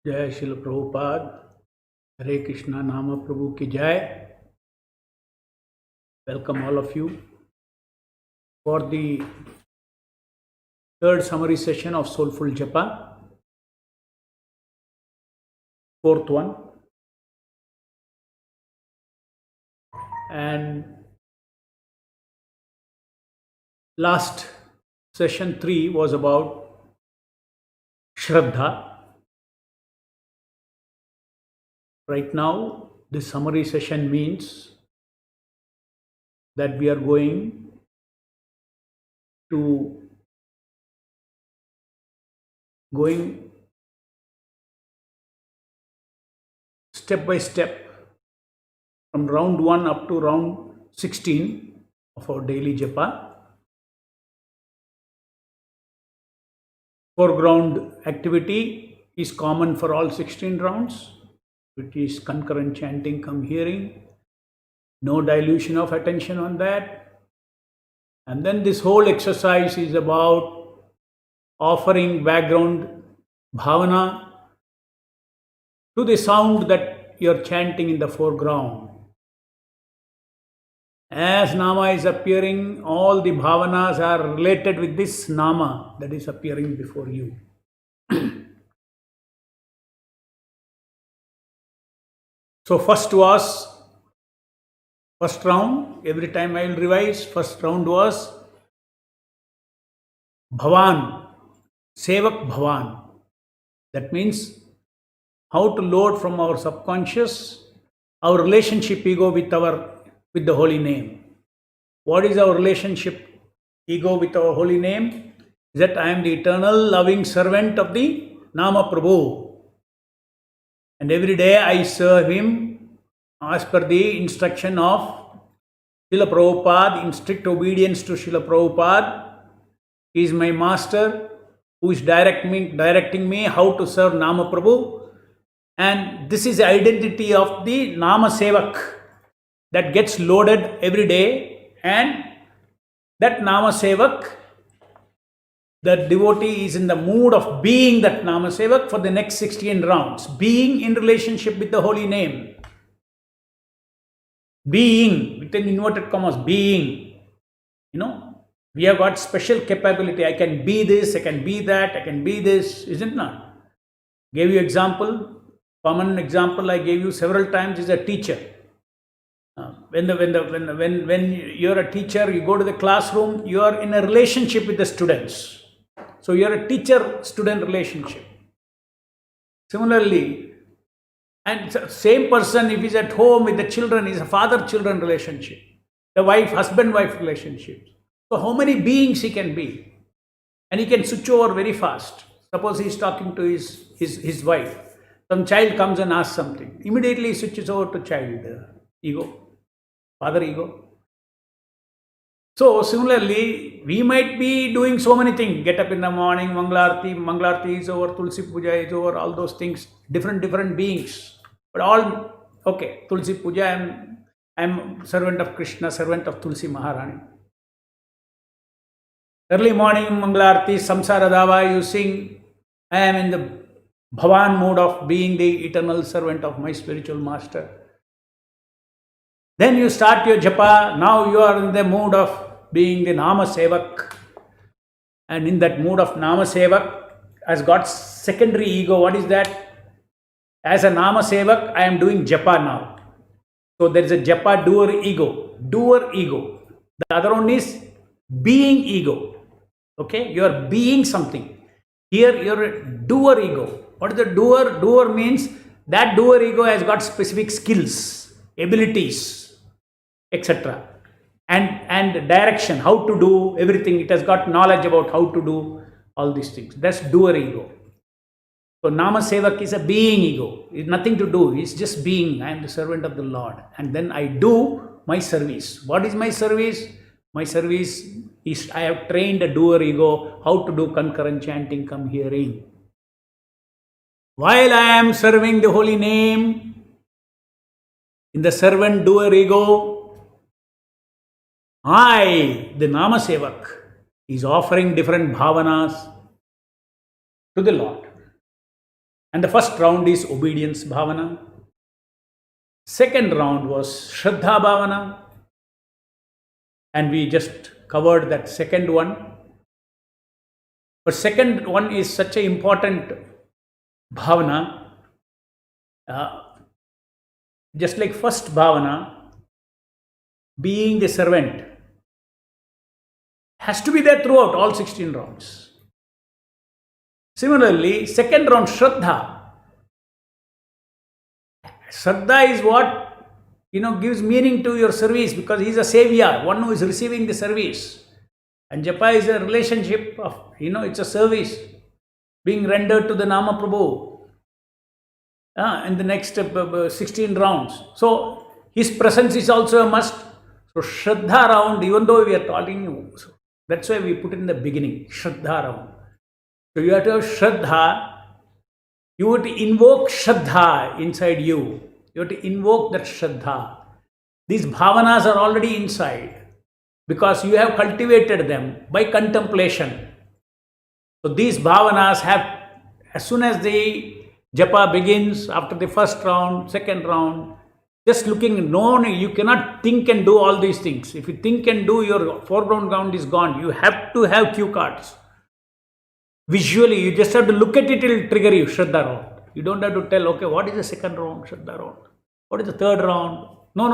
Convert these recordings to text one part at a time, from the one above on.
जय शिल प्रभुपाद। हरे कृष्णा नाम प्रभु की जय। Welcome all of you for the third summary session of Soulful Japa, fourth one. And last session 3 was about Shraddha. Right now, this summary session means that we are going step by step from round 1 up to round 16 of our daily japa. Foreground activity is common for all 16 rounds, which is concurrent chanting come hearing. No dilution of attention on that. And then this whole exercise is about offering background bhavana to the sound that you're chanting in the foreground. As nama is appearing, all the bhavanas are related with this nama that is appearing before you. So first round, every time I will revise, first round was Bhavan, Sevak Bhavan. That means how to load from our subconscious our relationship ego with the holy name. What is our relationship ego with our holy name? Is that I am the eternal loving servant of the Nama Prabhu. And every day I serve him as per the instruction of Srila Prabhupada, in strict obedience to Srila Prabhupada. He is my master who is directing me how to serve Nama Prabhu. And this is the identity of the Nama Sevak that gets loaded every day. And that Nama Sevak, the devotee is in the mood of being that Nama Sevak for the next 16 rounds. Being in relationship with the holy name. Being, with an inverted commas, being. We have got special capability. I can be this, I can be that, I can be this, isn't it not? Gave you example. Common example I gave you several times is a teacher. When you're a teacher, you go to the classroom, you are in a relationship with the students. So you're a teacher-student relationship. Similarly, and same person, if he's at home with the children, is a father-children relationship. The wife, husband-wife relationship. So how many beings he can be? And he can switch over very fast. Suppose he's talking to his wife. Some child comes and asks something. Immediately he switches over to child ego, father ego. So similarly, we might be doing so many things. Get up in the morning, Manglarti is over, Tulsi Puja is over, all those things. Different beings. But all, okay, Tulsi Puja, I'm servant of Krishna, servant of Tulsi Maharani. Early morning, Manglarti, Samsara Dava, you sing, I am in the Bhavan mode of being the eternal servant of my spiritual master. Then you start your japa. Now you are in the mood of being the Nama Sevak. And in that mood of Nama Sevak has got secondary ego. What is that? As a Nama Sevak, I am doing japa now. So there is a japa doer ego. Doer ego. The other one is being ego. Okay? You are being something. Here you are a doer ego. What is the doer? Doer means that doer ego has got specific skills, abilities, etc. And direction, how to do everything. It has got knowledge about how to do all these things. That's doer ego. So Nama Sevak is a being ego. It's nothing to do. It's just being. I am the servant of the Lord. And then I do my service. What is my service? My service is I have trained a doer ego how to do concurrent chanting come hearing. While I am serving the holy name, in the servant doer ego, I, the Nama Sevak, is offering different bhavanas to the Lord. And the first round is obedience bhavana. Second round was Shraddha bhavana. And we just covered that second one. But second one is such an important bhavana. Just like first bhavana, being the servant has to be there throughout all 16 rounds. Similarly, second round, Shraddha. Shraddha is what gives meaning to your service, because he is a savior, one who is receiving the service. And japa is a relationship of, it's a service being rendered to the Nama Prabhu in the next 16 rounds. So his presence is also a must. So Shraddha round, even though we are talking, that's why we put in the beginning, Shraddha round. So you have to have Shraddha. You have to invoke Shraddha inside you. You have to invoke that Shraddha. These bhavanas are already inside because you have cultivated them by contemplation. So these bhavanas have, as soon as the japa begins, after the first round, second round, just looking, no, you cannot think and do all these things. If you think and do, your foreground round is gone. You have to have cue cards. Visually, you just have to look at it, it will trigger you, Shraddha round. You don't have to tell, okay, what is the second round, Shraddha round? What is the third round? No.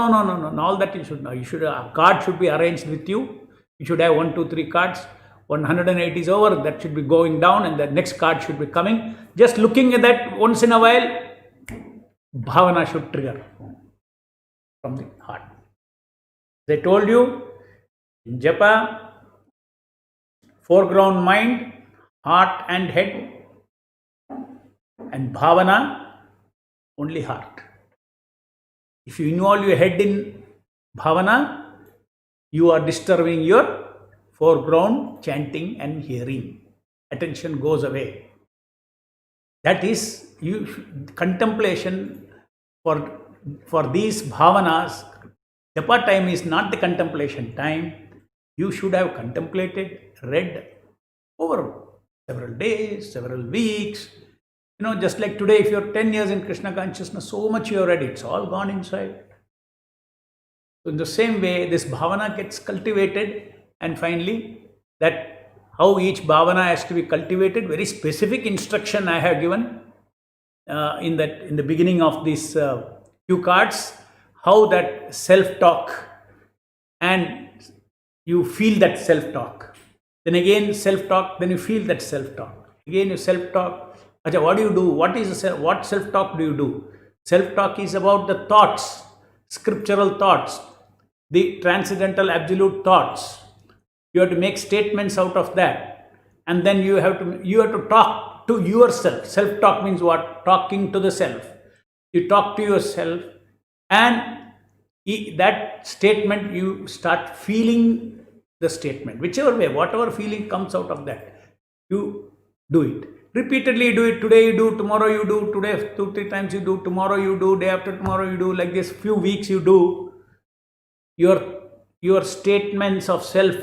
All that you should know. A card should be arranged with you. You should have 1, 2, 3 cards. 108 is over, that should be going down, and the next card should be coming. Just looking at that once in a while, bhavana should trigger from the heart. As I told you, in japa, foreground mind, heart and head, and bhavana, only heart. If you involve your head in bhavana, you are disturbing your foreground chanting and hearing. Attention goes away. That is, contemplation for these bhavanas. Japa time is not the contemplation time. You should have contemplated, read over several days, several weeks. Just like today, if you're 10 years in Krishna consciousness, so much you have read, it's all gone inside. So in the same way, this bhavana gets cultivated, and finally, that how each bhavana has to be cultivated, very specific instruction I have given in the beginning of these cue cards, how that self-talk, and you feel that self-talk. Then again self-talk, then you feel that self-talk. Again you self-talk. What do you do? What self-talk do you do? Self-talk is about the thoughts, scriptural thoughts, the transcendental absolute thoughts. You have to make statements out of that, and then you have to talk to yourself. Self-talk means what? Talking to the self. You talk to yourself, and that statement, you start feeling the statement, whichever way, whatever feeling comes out of that, you do it. Repeatedly do it. Today you do, tomorrow you do, today 2-3 times you do, tomorrow you do, day after tomorrow you do, like this, few weeks you do. Your statements of self,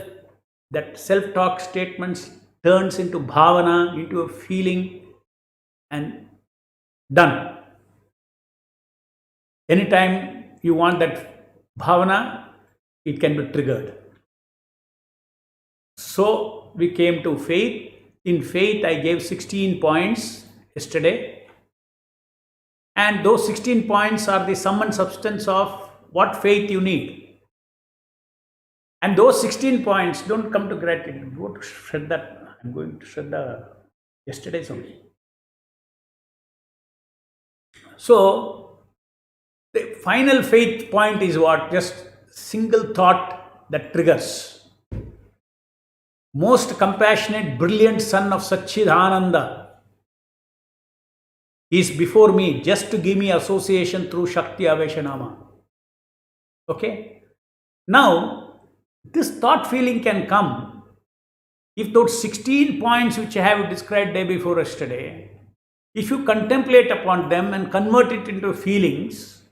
that self-talk statements turns into bhavana, into a feeling, and done. Anytime you want that bhavana, it can be triggered. So we came to faith. In faith, I gave 16 points yesterday. And those 16 points are the sum and substance of what faith you need. And those 16 points don't come to gratitude. Go to Shraddha. I'm going to Shraddha yesterday's only. So, the final faith point is what? Just single thought that triggers. Most compassionate, brilliant son of Satchidananda is before me just to give me association through Shakti Aveshanama. Okay? Now, this thought feeling can come if those 16 points which I have described day before yesterday, if you contemplate upon them and convert it into feelings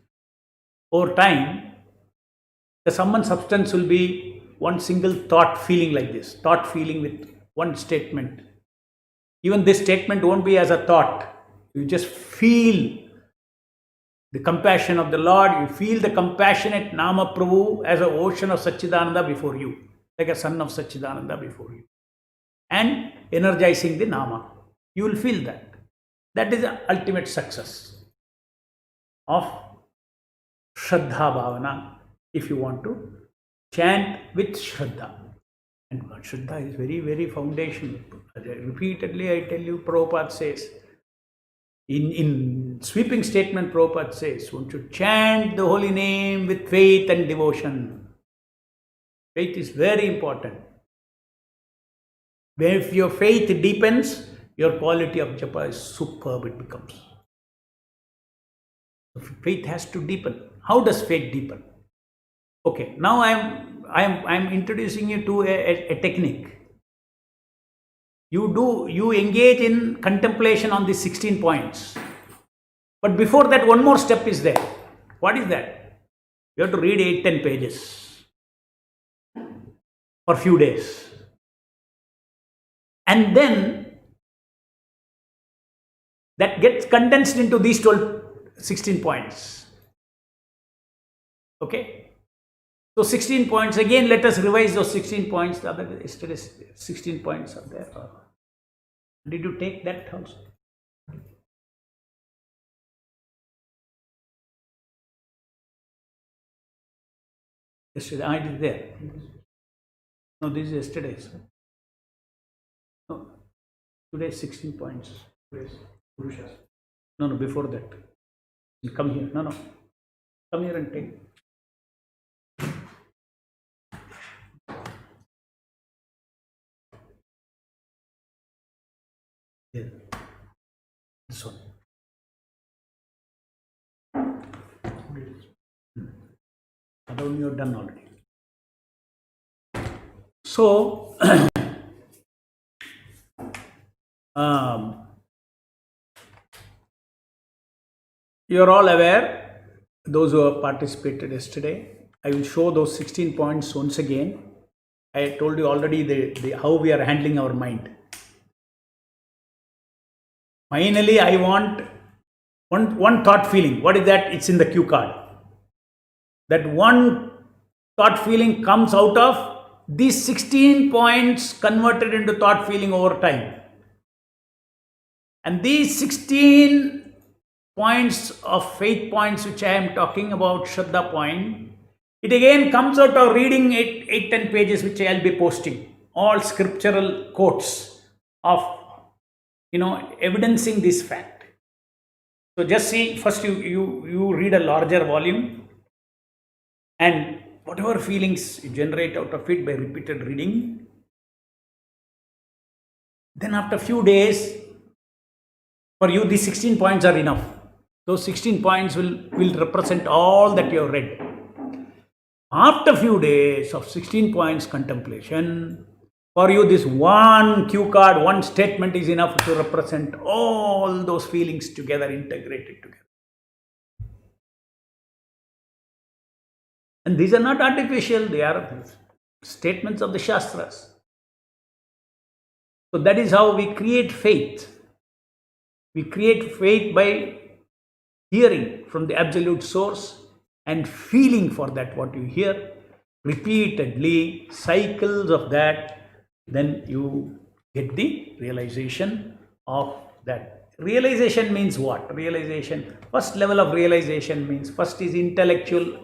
over time, the sum and substance will be one single thought feeling like this, thought feeling with one statement. Even this statement won't be as a thought. You just feel the compassion of the Lord. You feel the compassionate Nama Prabhu as an ocean of Satchidananda before you, like a son of Satchidananda before you, and energizing the Nama. You will feel that. That is the ultimate success of Shraddha Bhavana if you want to chant with Shraddha. And Shraddha is very, very foundational. Repeatedly, I tell you, Prabhupada says, in sweeping statement, Prabhupada says, one should chant the holy name with faith and devotion. Faith is very important. If your faith deepens, your quality of japa is superb, it becomes. Faith has to deepen. How does faith deepen? Okay, now I'm introducing you to a technique. You engage in contemplation on these 16 points. But before that, one more step is there. What is that? You have to read 8-10 pages for a few days. And then that gets condensed into these 16 points. Okay? So 16 points, again, let us revise those 16 points. The other yesterday's 16 points are there. Did you take that also? Yesterday, I did there. No, this is yesterday's. No, today's 16 points. No, before that. You come here. No. Come here and take. Here. This one. That one you have done already. So, you are all aware, those who have participated yesterday. I will show those 16 points once again. I told you already how we are handling our mind. Finally, I want one thought feeling. What is that? It's in the cue card. That one thought feeling comes out of these 16 points converted into thought feeling over time. And these 16 points of faith points which I am talking about, Shraddha point, it again comes out of reading 8-10 pages which I will be posting. All scriptural quotes of evidencing this fact. So just see, first you read a larger volume, and whatever feelings you generate out of it by repeated reading, then after a few days, for you these 16 points are enough. Those 16 points will represent all that you have read. After a few days of 16 points contemplation, for you this one cue card, one statement is enough to represent all those feelings together, integrated together. And these are not artificial, they are statements of the Shastras. So that is how we create faith. We create faith by hearing from the absolute source and feeling for that what you hear repeatedly, cycles of that. Then you get the realization of that. Realization means what? Realization, first level of realization means, first is intellectual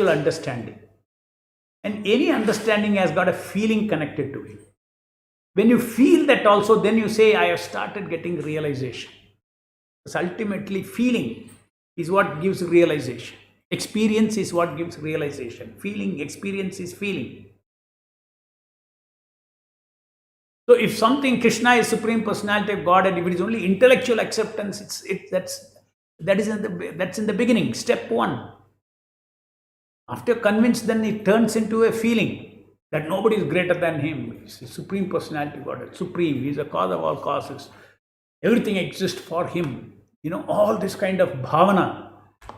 understanding. And any understanding has got a feeling connected to it. When you feel that also, then you say, I have started getting realization. Because ultimately, feeling is what gives realization. Experience is what gives realization. Feeling, experience is feeling. So if something, Krishna is Supreme Personality of God, and if it is only intellectual acceptance, that's in the beginning, step one. After convinced, then it turns into a feeling that nobody is greater than him. He's the Supreme Personality of God, Supreme. He's the cause of all causes. Everything exists for him. All this kind of bhavana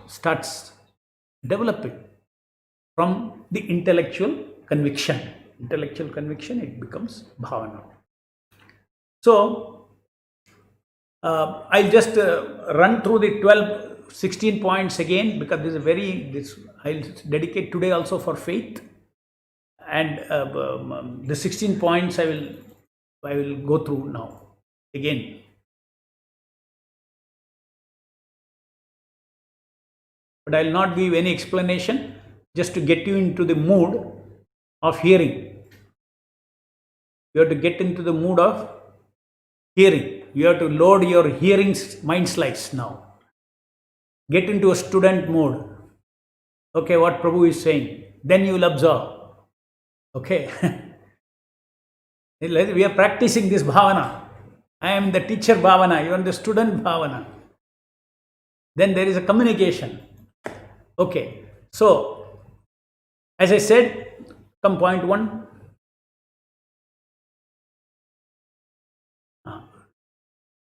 starts developing from the intellectual conviction. Intellectual conviction, it becomes bhavana. So, I'll just run through the 16 points again, because I'll dedicate today also for faith. And the 16 points I will go through now again. But I'll not give any explanation, just to get you into the mood of hearing. You have to get into the mood of hearing. You have to load your hearing mind slice now. Get into a student mode. Okay, what Prabhu is saying. Then you will observe. Okay. We are practicing this bhavana. I am the teacher bhavana, you are the student bhavana. Then there is a communication. Okay. So, as I said, come point 1.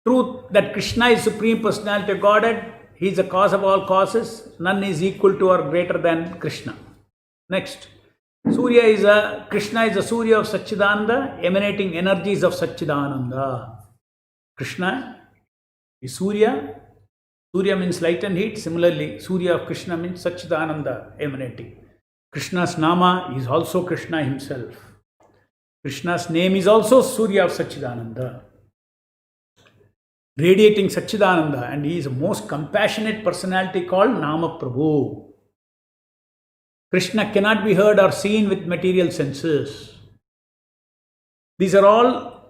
Truth that Krishna is Supreme Personality of Godhead. He is the cause of all causes. None is equal to or greater than Krishna. Next. Krishna is the Surya of Satchidananda, emanating energies of Satchidananda. Krishna is Surya. Surya means light and heat. Similarly, Surya of Krishna means Satchidananda, emanating. Krishna's Nama is also Krishna himself. Krishna's name is also Surya of Satchidananda, radiating Satchidananda, and he is the most compassionate personality called Nama Prabhu. Krishna cannot be heard or seen with material senses. These are all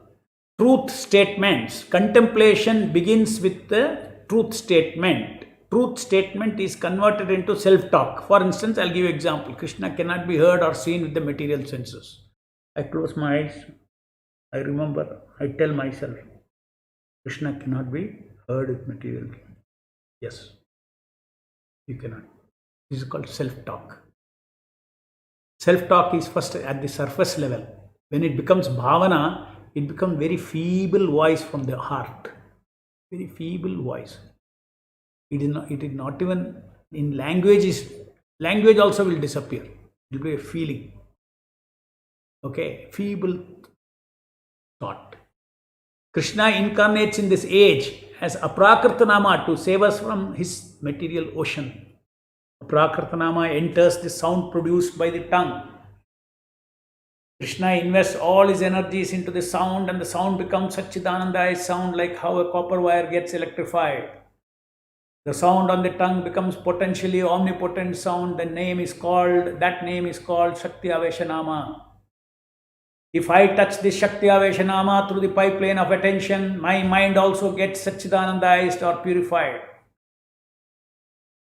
truth statements. Contemplation begins with the truth statement. Truth statement is converted into self-talk. For instance, I'll give you an example. Krishna cannot be heard or seen with the material senses. I close my eyes. I remember. I tell myself, Krishna cannot be heard with material. Yes, you cannot. This is called self-talk. Self-talk is first at the surface level. When it becomes bhavana, it becomes very feeble voice from the heart. Very feeble voice. It is not even in language. Language also will disappear. It will be a feeling. Okay, feeble thought. Krishna incarnates in this age as Aprakritanama to save us from his material ocean. Aprakritanama enters the sound produced by the tongue. Krishna invests all his energies into the sound, and the sound becomes Satchidananda sound, like how a copper wire gets electrified. The sound on the tongue becomes potentially omnipotent sound. That name is called Shakti Aveshanama. If I touch this Shakti Aveshanama through the pipeline of attention, my mind also gets Satchidanandaized or purified.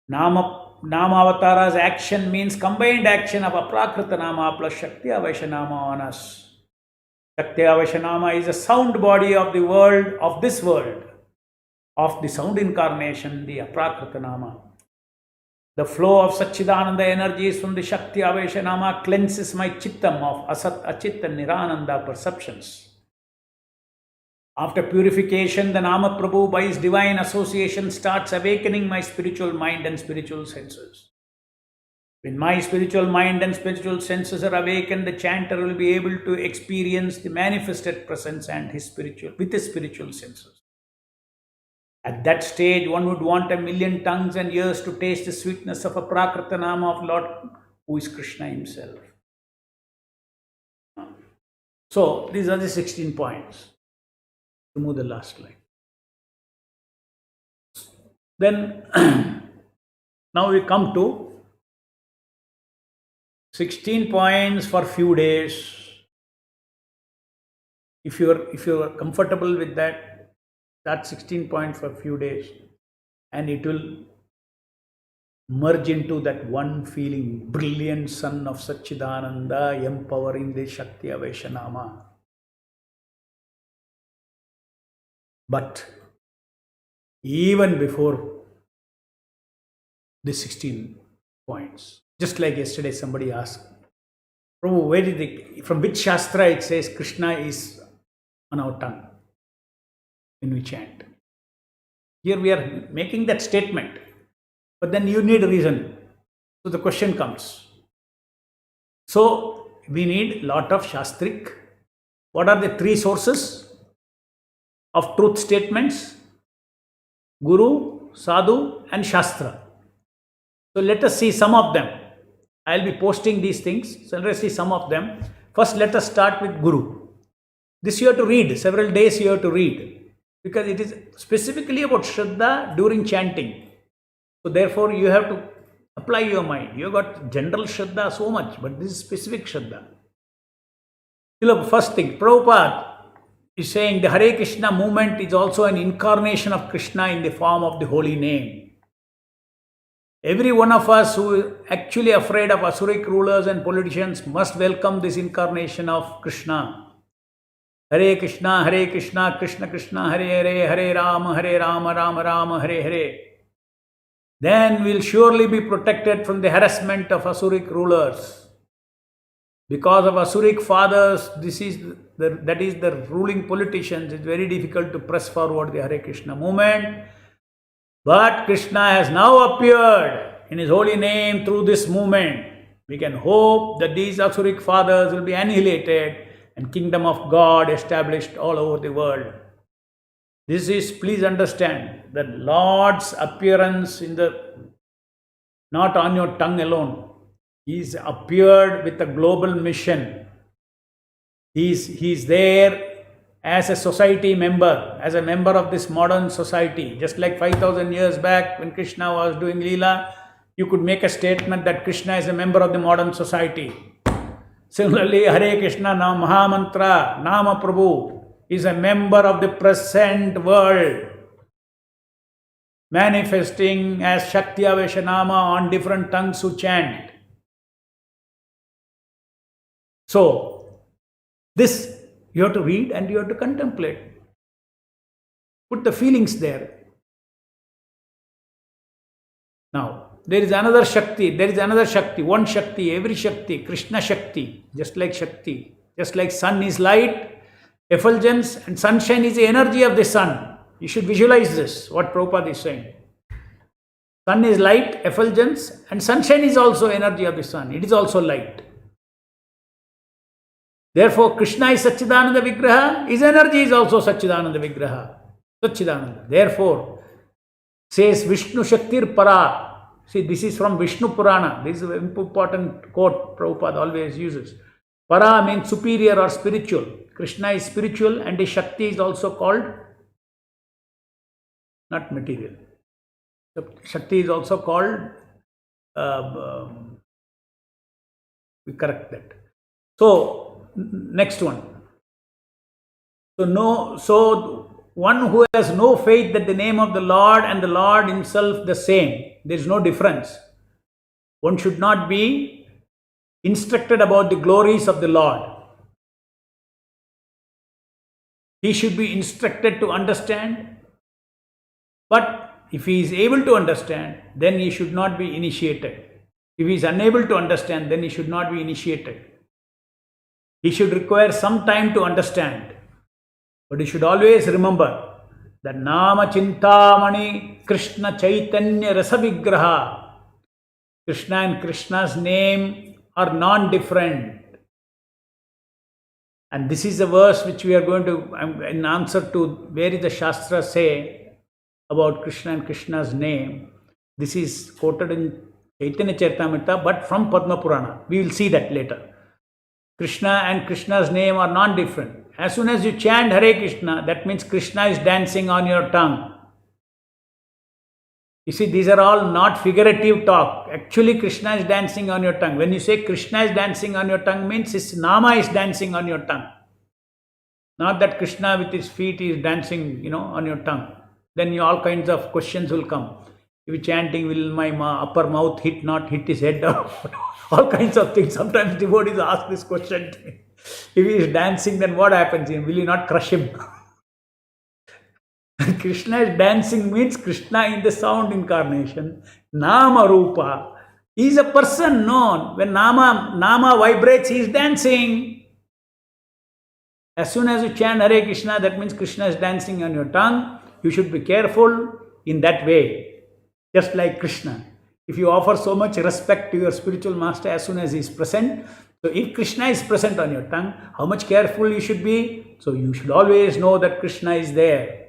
Nama Avatara's action means combined action of Aprakritanama plus Shakti Aveshanama on us. Shakti Aveshanama is a sound body of the world, of this world, of the sound incarnation, the Aprakritanama. The flow of Satchidananda energies from the Shakti Aveshanama cleanses my chittam of Asat, Achit and Nirananda perceptions. After purification, the Nama Prabhu, by his divine association, starts awakening my spiritual mind and spiritual senses. When my spiritual mind and spiritual senses are awakened, the chanter will be able to experience the manifested presence and his spiritual senses. At that stage, one would want 1,000,000 tongues and ears to taste the sweetness of a Prakritanama of Lord, who is Krishna himself. So, these are the 16 points. Remove the last line. Then, now we come to 16 points for few days. If you are comfortable with that, start 16 points for few days, and it will merge into that one feeling, brilliant sun of Satchidananda empowering the Shakti Aveshanama. But even before the 16 points, just like yesterday somebody asked, Prabhu, from which Shastra it says Krishna is on our tongue when we chant? Here we are making that statement, but then you need a reason. So the question comes. So we need lot of Shastric. What are the three sources of truth statements? Guru, Sadhu, and Shastra. So let us see some of them. I'll be posting these things. So let us see some of them. First, let us start with Guru. This you have to read. Several days you have to read. Because it is specifically about Shraddha during chanting. So therefore, you have to apply your mind. You have got general Shraddha so much, but this is specific Shraddha. Look, first thing, Prabhupada is saying the Hare Krishna movement is also an incarnation of Krishna in the form of the holy name. Every one of us who is actually afraid of Asuric rulers and politicians must welcome this incarnation of Krishna. Hare Krishna, Krishna Krishna, Hare Hare, Hare Rama, Rama Rama, Hare Hare. Then we will surely be protected from the harassment of Asuric rulers. Because of Asuric fathers, that is the ruling politicians, it's very difficult to press forward the Hare Krishna movement. But Krishna has now appeared in his holy name through this movement. We can hope that these Asuric fathers will be annihilated and kingdom of God established all over the world. This is, please understand, the Lord's appearance not on your tongue alone. He's appeared with a global mission. He's there as a society member, as a member of this modern society. Just like 5,000 years back when Krishna was doing Leela, you could make a statement that Krishna is a member of the modern society. Similarly, Hare Krishna Mahamantra, Nama Prabhu, is a member of the present world, manifesting as Shakti Aveshanama on different tongues who chant. So, this you have to read and you have to contemplate. Put the feelings there. Now, there is another Shakti, one Shakti, every Shakti, Krishna Shakti, just like Shakti. Just like sun is light, effulgence, and sunshine is the energy of the sun. You should visualize this, what Prabhupada is saying. Sun is light, effulgence, and sunshine is also energy of the sun. It is also light. Therefore, Krishna is Satchidananda Vigraha, his energy is also Satchidananda Vigraha. Satchidananda. Therefore, says Vishnu Shaktir Para. See, this is from Vishnu Purana. This is an important quote Prabhupada always uses. Para means superior or spiritual. Krishna is spiritual and his Shakti is also called not material. Shakti is also called, we correct that. So, next one. So one who has no faith that the name of the Lord and the Lord himself the same, there is no difference. One should not be instructed about the glories of the Lord. He should be instructed to understand. But if he is able to understand, then he should not be initiated. If he is unable to understand, then he should not be initiated. He should require some time to understand. But he should always remember that Nama Chintamani Krishna Chaitanya Rasa Vigraha. Krishna and Krishna's name are non-different. And this is the verse which we are going to, in answer to where is the Shastra say about Krishna and Krishna's name. This is quoted in Chaitanya Charitamrita, but from Padma Purana. We will see that later. Krishna and Krishna's name are non-different. As soon as you chant Hare Krishna, that means Krishna is dancing on your tongue. You see, these are all not figurative talk. Actually, Krishna is dancing on your tongue. When you say Krishna is dancing on your tongue, means his Nama is dancing on your tongue. Not that Krishna with his feet is dancing, on your tongue. Then all kinds of questions will come. If you chanting, will my upper mouth not hit his head down? All kinds of things. Sometimes devotees ask this question to me. If he is dancing, then what happens? Will you not crush him? Krishna is dancing means Krishna in the sound incarnation. Nama Rupa. He is a person known. When Nama vibrates, he is dancing. As soon as you chant Hare Krishna, that means Krishna is dancing on your tongue. You should be careful in that way. Just like Krishna. If you offer so much respect to your spiritual master as soon as he is present, so if Krishna is present on your tongue, how much careful you should be? So you should always know that Krishna is there.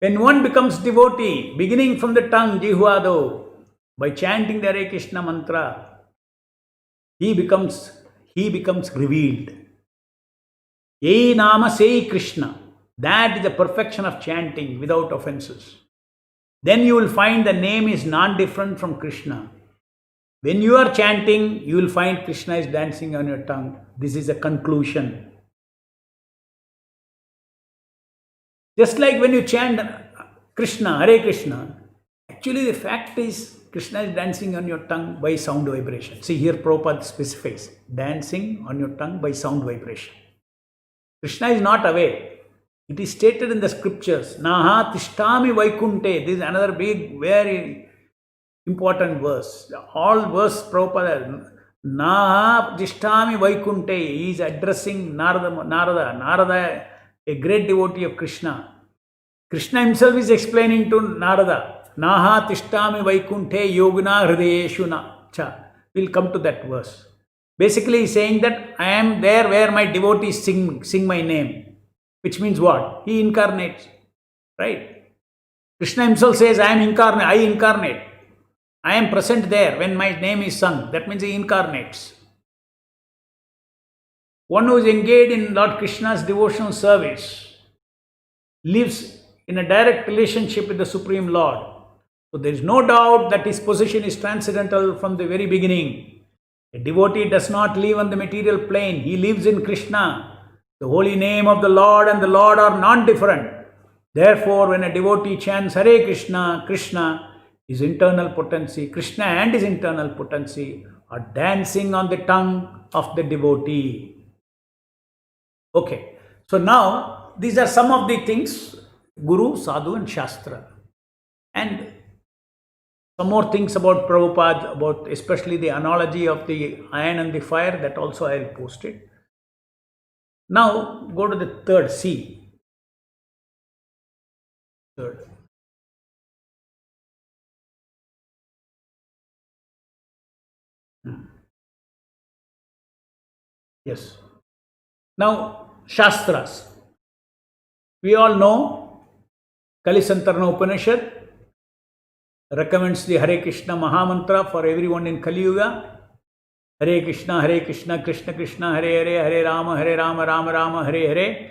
When one becomes devotee, beginning from the tongue, Jihvado, by chanting the Hare Krishna mantra, he becomes revealed. Yei Nama Sei Krishna. That is the perfection of chanting without offenses. Then you will find the name is non-different from Krishna. When you are chanting, you will find Krishna is dancing on your tongue. This is a conclusion. Just like when you chant Krishna, Hare Krishna, actually the fact is Krishna is dancing on your tongue by sound vibration. See here Prabhupada specifies, dancing on your tongue by sound vibration. Krishna is not aware. It is stated in the scriptures, Naha Tishtami Vaikunte. This is another big, very important verse. All verse Prabhupada, Naha Tishtami Vaikunte. He is addressing Narada, a great devotee of Krishna. Krishna himself is explaining to Narada, Naha Tishtami Vaikunte Yoguna Hridayeshuna cha. We'll come to that verse. Basically, he is saying that I am there where my devotees sing my name. Which means what? He incarnates. Right? Krishna himself says, I incarnate. I am present there when my name is sung. That means he incarnates. One who is engaged in Lord Krishna's devotional service lives in a direct relationship with the Supreme Lord. So there is no doubt that his position is transcendental from the very beginning. A devotee does not live on the material plane. He lives in Krishna. The holy name of the Lord and the Lord are non-different. Therefore, when a devotee chants Hare Krishna, Krishna, his internal potency, Krishna and his internal potency are dancing on the tongue of the devotee. Okay, so now these are some of the things, Guru, Sadhu and Shastra. And some more things about Prabhupada, about especially the analogy of the iron and the fire, that also I will post it. Now go to the third C. Third. Yes. Now Shastras. We all know Kalisantarana Upanishad recommends the Hare Krishna Mahamantra for everyone in Kali Yuga. Hare Krishna, Krishna Krishna, Hare Hare, Hare Rama, Rama Rama, Hare Hare.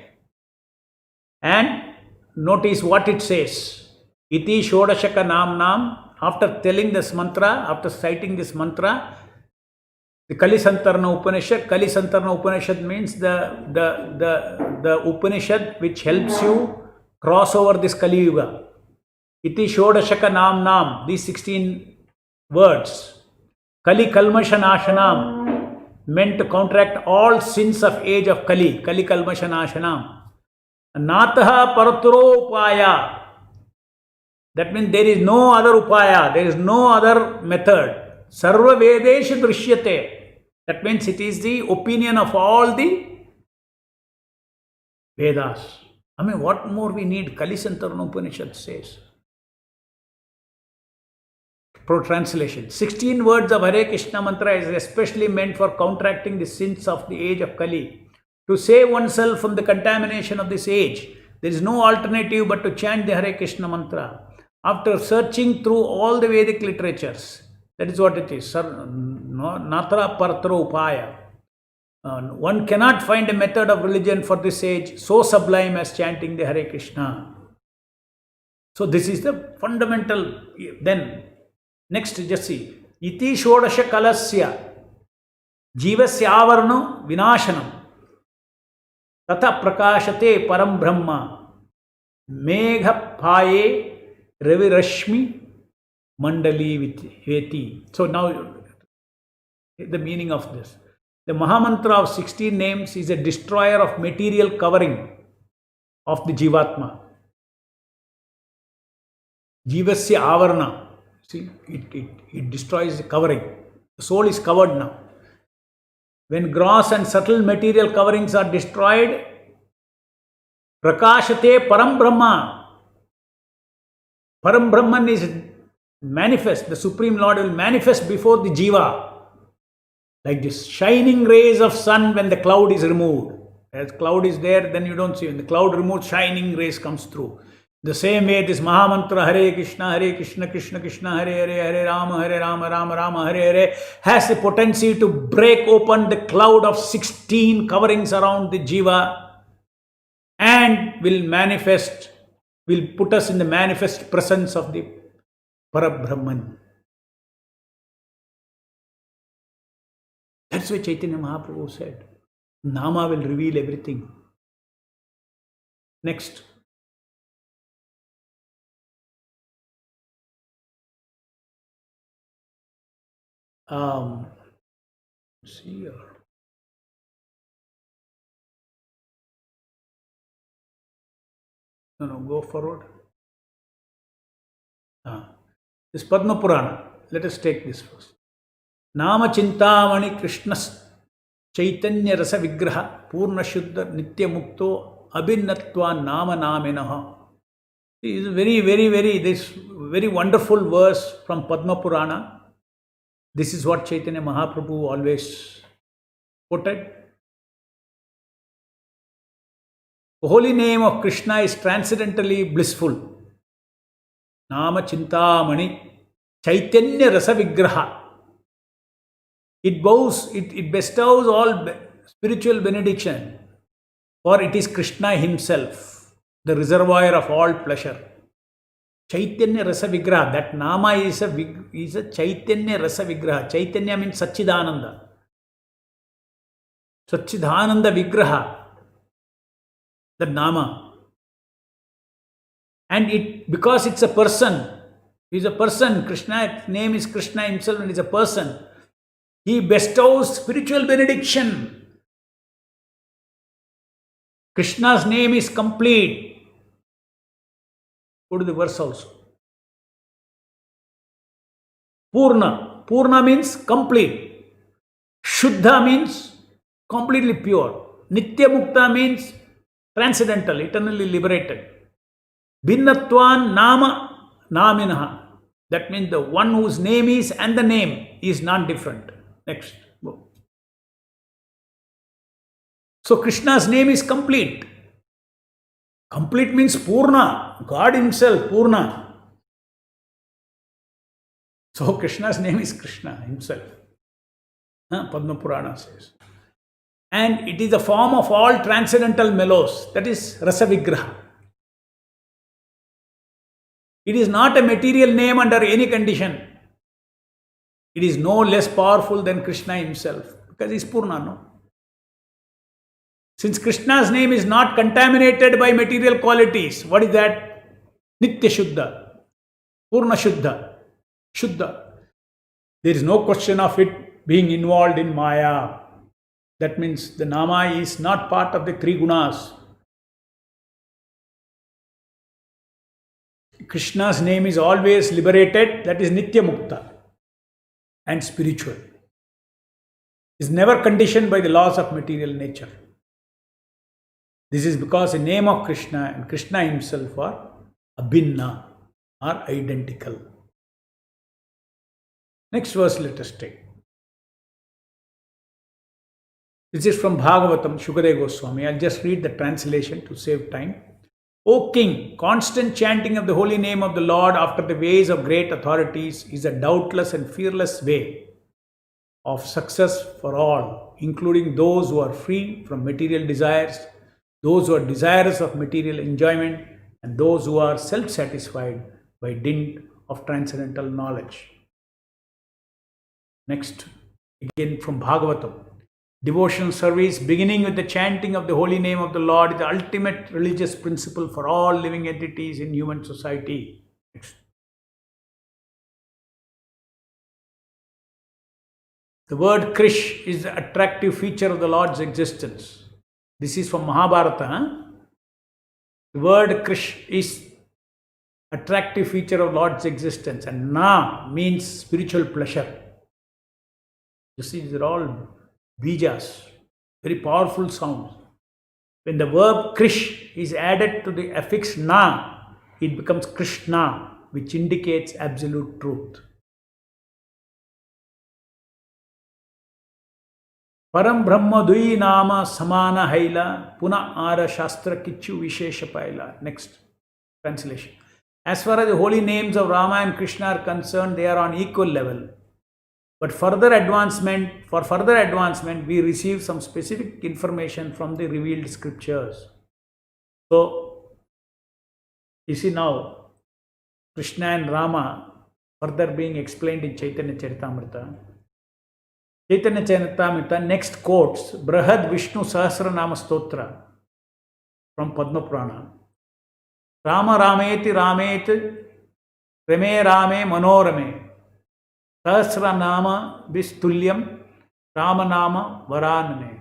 And notice what it says. Iti Shodashaka Nam. After telling this mantra, after citing this mantra, the Kalisantarana Upanishad means the Upanishad which helps you cross over this Kali Yuga. Iti Shodashaka Nam. These 16 words. Kali Kalmasha Nashanam, meant to counteract all sins of age of Kali. Kali Kalmasha Nashanam. Nataha Paraturo Upaya. That means there is no other Upaya, there is no other method. Sarva Vedesha Drishyate. That means it is the opinion of all the Vedas. I mean, what more we need? Kalisantarana Upanishad says. Pro translation. 16 words of Hare Krishna mantra is especially meant for counteracting the sins of the age of Kali. To save oneself from the contamination of this age, there is no alternative but to chant the Hare Krishna mantra. After searching through all the Vedic literatures, that is what it is. Natra Paratro Upaya. One cannot find a method of religion for this age so sublime as chanting the Hare Krishna. So this is the fundamental. Then next, just see. Iti Shodasha Kalasya Jivasya Avarno Vinashanam Tata Prakashate Param Brahma Megha Paye Ravi Rashmi Mandali Veti. So now the meaning of this. The Mahamantra of 16 names is a destroyer of material covering of the Jivatma. Jivasya Avarna. See, it destroys the covering. The soul is covered now. When gross and subtle material coverings are destroyed, Prakashate Param Brahma. Param Brahman is manifest. The Supreme Lord will manifest before the Jiva. Like this shining rays of sun when the cloud is removed. As cloud is there, then you don't see. When the cloud removed, shining rays comes through. The same way this Mahamantra Hare Krishna, Krishna Krishna, Hare Rama, Rama Rama, Hare Hare has the potency to break open the cloud of 16 coverings around the Jiva and will manifest, will put us in the manifest presence of the Parabrahman. That's why Chaitanya Mahaprabhu said, Nama will reveal everything. Next. See here. No, go forward. This Padma Purana. Let us take this first. Nama Chintamani Krishna Chaitanya Rasa Vigraha Purna Shuddha Nitya Mukto Abhinnatva Nama Naminaha. This is this very wonderful verse from Padma Purana. This is what Chaitanya Mahaprabhu always quoted. The holy name of Krishna is transcendently blissful. Nama Chintamani Chaitanya Rasa Vigraha. It bestows all spiritual benediction, for it is Krishna himself, the reservoir of all pleasure. Chaitanya Rasa Vigraha, that Nama is a Chaitanya Rasa Vigraha. Chaitanya means Satchidananda. Satchidananda Vigraha, the Nama. And because it's a person, he is a person, Krishna's name is Krishna himself and is a person. He bestows spiritual benediction. Krishna's name is complete. Go to the verse also. Purna. Purna means complete. Shuddha means completely pure. Nitya Mukta means transcendental, eternally liberated. Bhinnatvan Nama Naminaha. That means the one whose name is and the name is non-different. Next. Go. So Krishna's name is complete. Complete means Purna, God himself, Purna. So Krishna's name is Krishna himself. Padma Purana says. And it is the form of all transcendental mellows, that is Rasa Vigraha. It is not a material name under any condition. It is no less powerful than Krishna himself, because he is Purna, no? Since Krishna's name is not contaminated by material qualities, what is that? Nitya Shuddha, Purna Shuddha, Shuddha. There is no question of it being involved in Maya. That means the Nama is not part of the three gunas. Krishna's name is always liberated, that is Nitya Mukta and spiritual. Is never conditioned by the laws of material nature. This is because the name of Krishna and Krishna himself are abhinna, are identical. Next verse let us take. This is from Bhagavatam, Shukadeva Goswami. I'll just read the translation to save time. O King, constant chanting of the holy name of the Lord after the ways of great authorities is a doubtless and fearless way of success for all, including those who are free from material desires, those who are desirous of material enjoyment, and those who are self-satisfied by dint of transcendental knowledge. Next, again from Bhagavatam. Devotional service beginning with the chanting of the holy name of the Lord is the ultimate religious principle for all living entities in human society. Next. The word Krish is the attractive feature of the Lord's existence. This is from Mahabharata. The word Krish is attractive feature of Lord's existence, and Na means spiritual pleasure. You see, these are all Bijas, very powerful sounds. When the verb Krish is added to the affix Na, it becomes Krishna, which indicates absolute truth. Param Brahma Dui Nama Samana Haila Puna Ara Shastra Kichu Vishesha Paila. Next. Translation. As far as the holy names of Rama and Krishna are concerned, they are on equal level. But for further advancement, we receive some specific information from the revealed scriptures. So, you see now, Krishna and Rama further being explained in Chaitanya Charitamrita. Chaitanya Charitamrita next quotes Brahad Vishnu Sahasranama Stotra from Padma Purana. Rama Rameti Ramet Rame Rame Manorame Sahasranama Vistulyam Ramanama Varanane.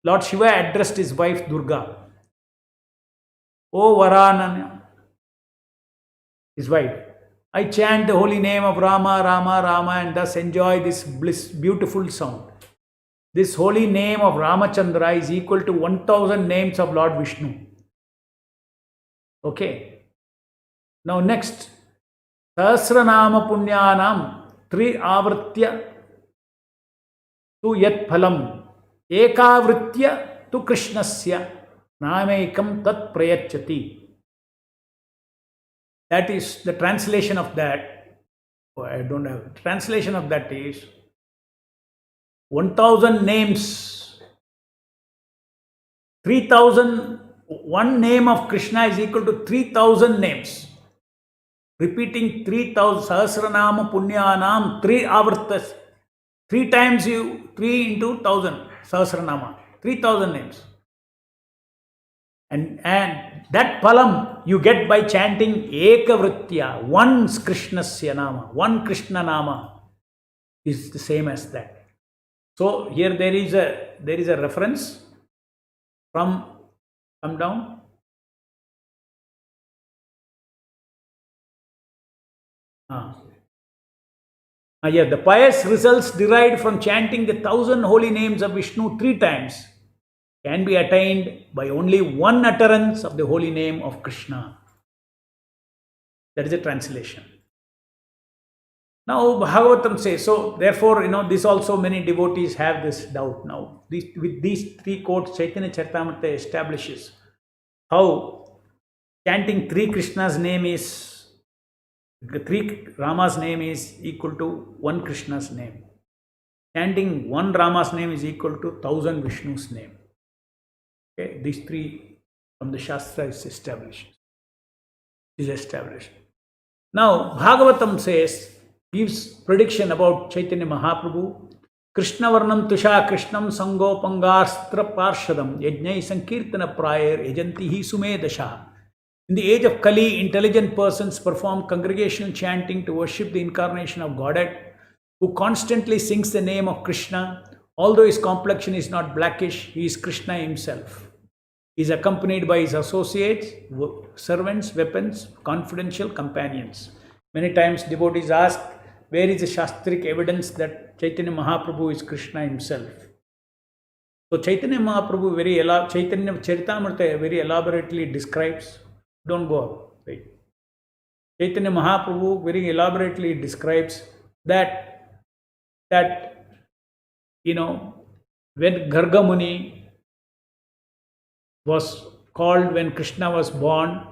Lord Shiva addressed his wife Durga. O Varanane, his wife, I chant the holy name of Rama, Rama, Rama, and thus enjoy this beautiful sound. This holy name of Ramachandra is equal to 1000 names of Lord Vishnu. Okay. Now next, Sahasranama Punyanam Tri Avritya Tu Yat Phalam Ekavritya Tu Krishnasya Namekam Tat Prayachati. That is the translation of that. Oh, I don't have. Translation of that is 1000 names. 3000. One name of Krishna is equal to 3000 names. Repeating 3000 Sahasranama Punyanam 3 avartas. 3 times 3 into 1000 Sahasranama. 3000 names. And that palam you get by chanting Ekavritya, one Krishnasya Nama, one Krishna Nama is the same as that. So here there is a reference from, come down. Yeah, the pious results derived from chanting the 1000 holy names of Vishnu 3 times can be attained by only one utterance of the holy name of Krishna. That is a translation. Now Bhagavatam says, so therefore, this also many devotees have this doubt now. With these 3 quotes, Chaitanya Charitamrita establishes how chanting 3 Krishna's name is, 3 Rama's name is equal to 1 Krishna's name. Chanting 1 Rama's name is equal to 1000 Vishnu's name. Okay, these 3 from the Shastra is established. Now, Bhagavatam gives prediction about Chaitanya Mahaprabhu. Krishna Varnam Tusha Krishnam Sangopangastra Parshadam Yajnai Sankirtana Prayer Yajantihi Sumedasha. In the age of Kali, intelligent persons perform congregational chanting to worship the incarnation of Godhead, who constantly sings the name of Krishna. Although his complexion is not blackish, he is Krishna himself. He is accompanied by his associates, servants, weapons, confidential companions. Many times devotees ask, where is the Shastric evidence that Chaitanya Mahaprabhu is Krishna himself? So Chaitanya Mahaprabhu, Chaitanya Charitamrita very elaborately describes, don't go up, wait. Chaitanya Mahaprabhu very elaborately describes that when Garga Muni was called when Krishna was born,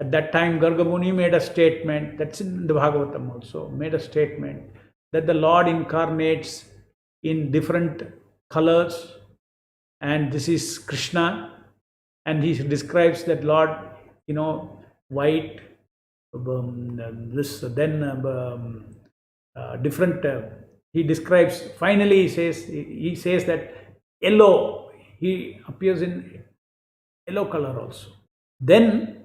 at that time Garga Muni made a statement, that's in the Bhagavatam also, made a statement that the Lord incarnates in different colors and this is Krishna, and he describes that Lord, white, different, he describes, finally he says that yellow, he appears in yellow color also. Then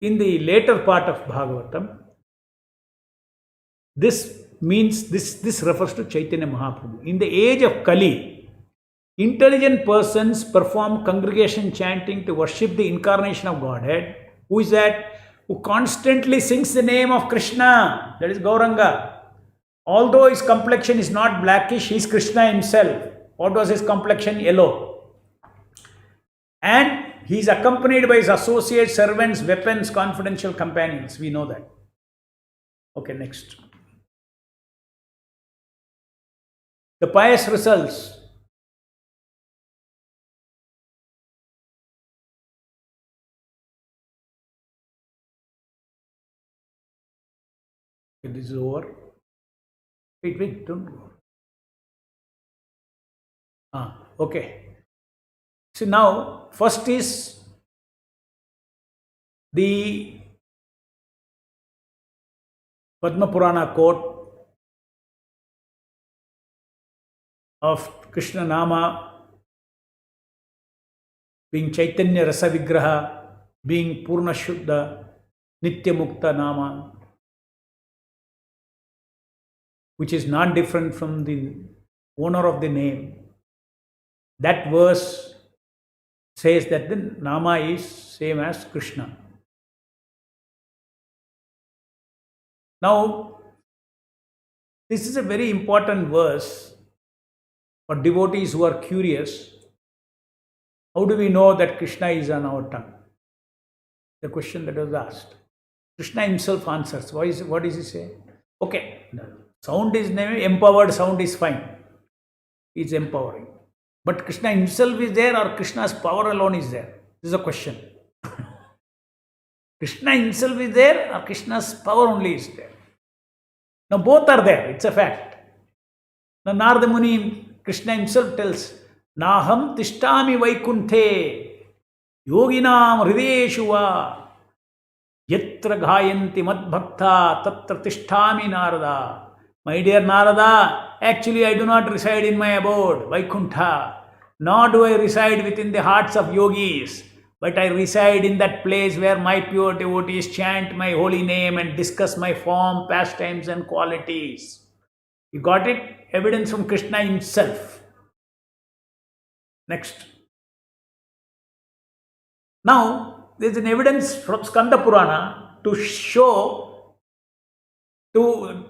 in the later part of Bhagavatam, this refers to Chaitanya Mahaprabhu. In the age of Kali, intelligent persons perform congregation chanting to worship the incarnation of Godhead. Who is that? Who constantly sings the name of Krishna, that is Gauranga. Although his complexion is not blackish, he is Krishna himself. What was his complexion? Yellow. And he is accompanied by his associates, servants, weapons, confidential companions. We know that. Okay, next. The pious results. This is over. Wait, don't go. Okay. So now, first is the Padma Purana quote of Krishna Nama being Chaitanya Rasa Vigraha, being Purna Shuddha, Nitya Mukta Nama, which is not different from the owner of the name. That verse says that the Nama is same as Krishna. Now, this is a very important verse for devotees who are curious. How do we know that Krishna is on our tongue? The question that was asked. Krishna himself answers. What does he say? Okay, sound is empowered, sound is fine. He is empowering. But Krishna himself is there, or Krishna's power alone is there? This is a question. Krishna himself is there, or Krishna's power only is there? Now both are there, it's a fact. Now Narada Muni, Krishna himself tells, Naham tishtami vaikunthe yoginam hrideshu va yatra ghayanti madbhakta tatra tishtami Narada. My dear Narada, actually I do not reside in my abode, Vaikuntha, nor do I reside within the hearts of yogis, but I reside in that place where my pure devotees chant my holy name and discuss my form, pastimes and qualities. You got it? Evidence from Krishna himself. Next. Now, there is an evidence from Skanda Purana to show, you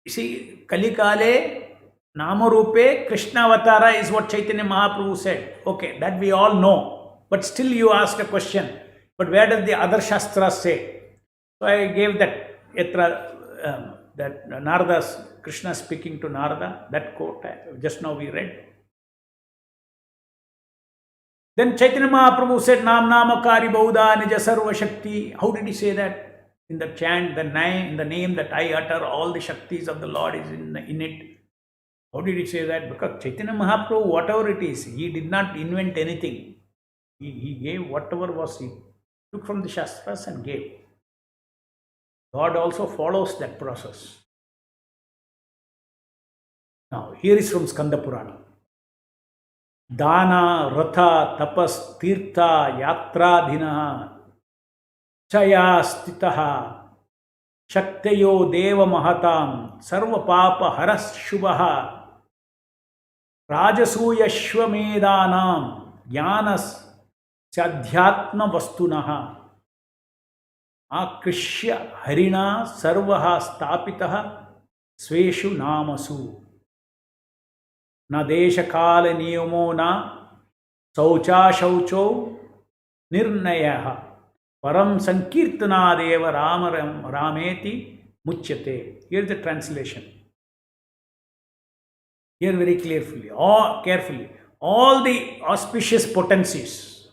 see, Kalikale, Namarupe, Krishna Avatara is what Chaitanya Mahaprabhu said. Okay, that we all know. But still you ask a question. But where does the other Shastras say? So I gave that that Narada's, Krishna speaking to Narada, that quote just now we read. Then Chaitanya Mahaprabhu said, Nam Namakari Bauda Nija Sarva Shakti. How did he say that? In the chant, the name that I utter, all the Shaktis of the Lord is in it. How did he say that? Because Chaitanya Mahaprabhu, whatever it is, he did not invent anything. He gave whatever was, he took from the Shastras and gave. God also follows that process. Now, here is from Skanda Purana. Dana, Ratha, Tapas, Tirtha, Yatra, Dhina, Chaya, Stitaha, Shaktayo, Deva Mahatam, Sarva Papa, Haras Shubhaha, Rajasuya Shwamedanam, Jnanas, Chadhyatma Vastunaha, Akrishya Harina, Sarvaha Stapitaha, Sveshu Namasu. Na desha kala niyamo na saucha shaucho nirnayaha param sankirtanadeva rameti muchyate. Here is the translation. Here very carefully. All the auspicious potencies,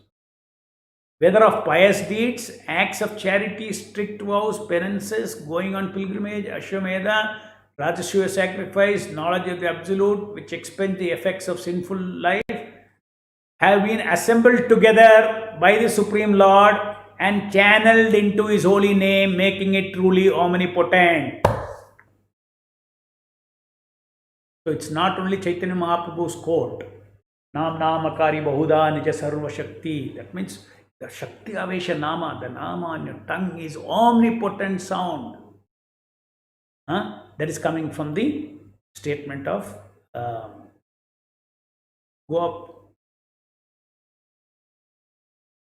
whether of pious deeds, acts of charity, strict vows, penances, going on pilgrimage, Ashwamedha, Rajasuya sacrifice, knowledge of the Absolute, which expends the effects of sinful life, have been assembled together by the Supreme Lord and channeled into His holy name, making it truly omnipotent. So it's not only Chaitanya Mahaprabhu's quote, Nam Namakari Bahuda Nija Sarva Shakti. That means the Shakti Avesha Nama, the Nama on your tongue is omnipotent sound. That is coming from the statement of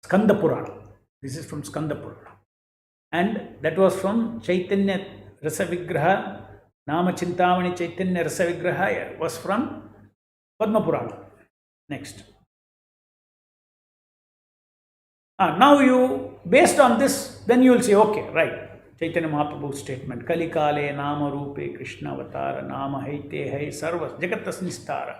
Skanda Purana. This is from Skanda Purana. And that was from Chaitanya Rasa Vigraha. Nama Chintamani Chaitanya Rasa Vigraha was from Padma Purana. Next. Now you, based on this, then you will say, okay, right. Chaitanya Mahaprabhu's statement, Kali Kale Nama Rupe Krishna Avatara Nama Haite Hai Sarvas Jagatas Nistara.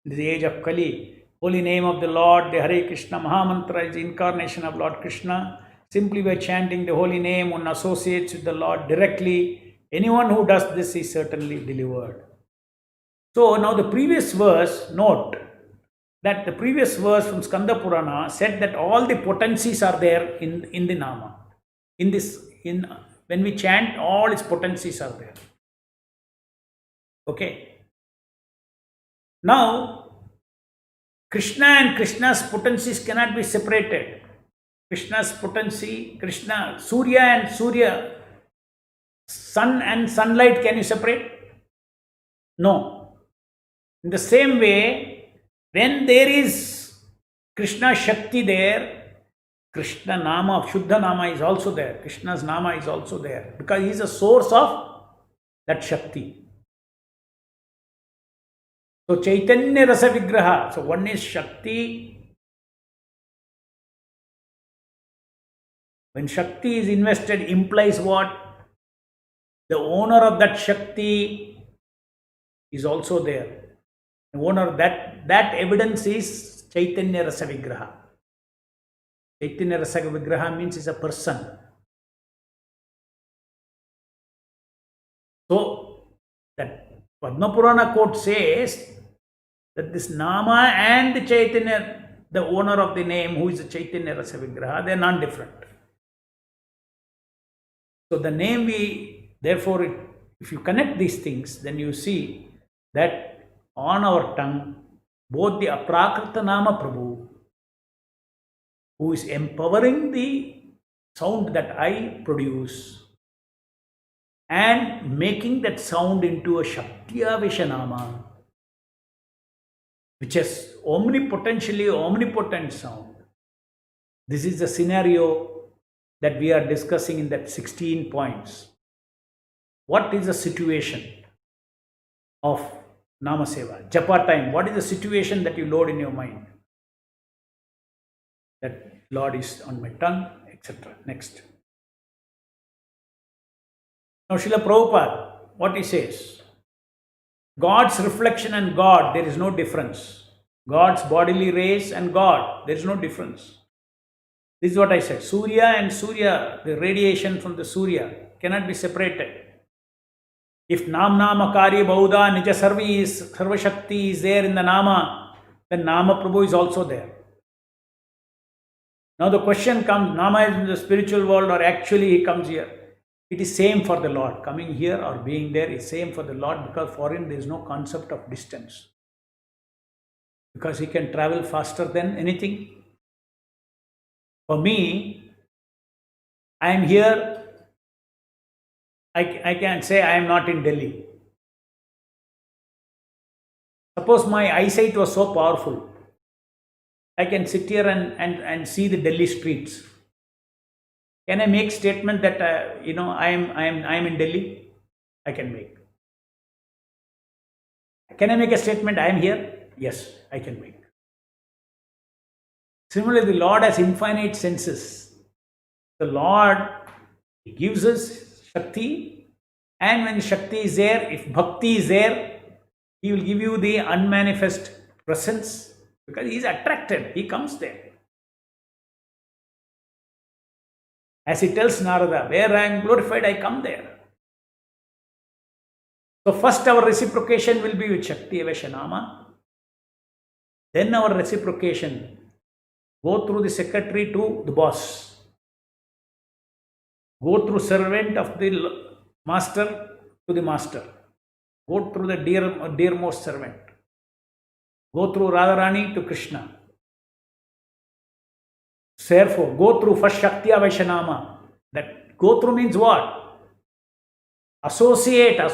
In the age of Kali, holy name of the Lord, the Hare Krishna Mahamantra is the incarnation of Lord Krishna. Simply by chanting the holy name, one associates with the Lord directly. Anyone who does this is certainly delivered. So now the previous verse, note that the previous verse from Skanda Purana said that all the potencies are there in the Nama. When we chant, all its potencies are there. Okay. Now, Krishna and Krishna's potencies cannot be separated. Krishna's potency, Krishna, Surya and Surya, sun and sunlight, can you separate? No. In the same way, when there is Krishna Shakti there, Krishna Nama, Shuddha Nama is also there. Krishna's Nama is also there because he is a source of that Shakti. So Chaitanya Rasa Vigraha. So one is Shakti. When Shakti is invested, implies what? The owner of that Shakti is also there. The owner of that evidence is Chaitanya Rasa Vigraha. Chaitanya Rasa Vigraha means is a person. So that Padma Purana quote says that this Nama and the Chaitanya, the owner of the name, who is the Chaitanya Rasa Vigraha, they are not different. So the name therefore, if you connect these things, then you see that on our tongue, both the Aprakrita Nama Prabhu, who is empowering the sound that I produce and making that sound into a Shaktiya Vishanama, which is omnipotentially omnipotent sound. This is the scenario that we are discussing in that 16 points. What is the situation of Nama Seva? Japa time. What is the situation that you load in your mind? That Lord is on my tongue, etc. Next. Now Srila Prabhupada, what he says? God's reflection and God, there is no difference. God's bodily rays and God, there is no difference. This is what I said. Surya and Surya, the radiation from the Surya, cannot be separated. If Nam Nama Karya Bauda Nija Sarva Shakti is there in the Nama, then Nama Prabhu is also there. Now the question comes, Nama is in the spiritual world or actually he comes here? It is same for the Lord. Coming here or being there is same for the Lord because for him there is no concept of distance. Because he can travel faster than anything. For me, I am here, I can say I am not in Delhi. Suppose my eyesight was so powerful, I can sit here and see the Delhi streets. Can I make statement that I am in Delhi? I can make. Can I make a statement I am here? Yes, I can make. Similarly, the Lord has infinite senses. The Lord gives us Shakti, and when Shakti is there, if Bhakti is there, he will give you the unmanifest presence because he is attracted, he comes there. As he tells Narada, where I am glorified, I come there. So first our reciprocation will be with Shakti Vashanama. Then our reciprocation go through the secretary to the boss. Go through servant of the master to the master. Go through the dearmost servant. Go through Radharani to Krishna. Therefore, go through first Shaktiya Vaishanama. That go through means what? Associate with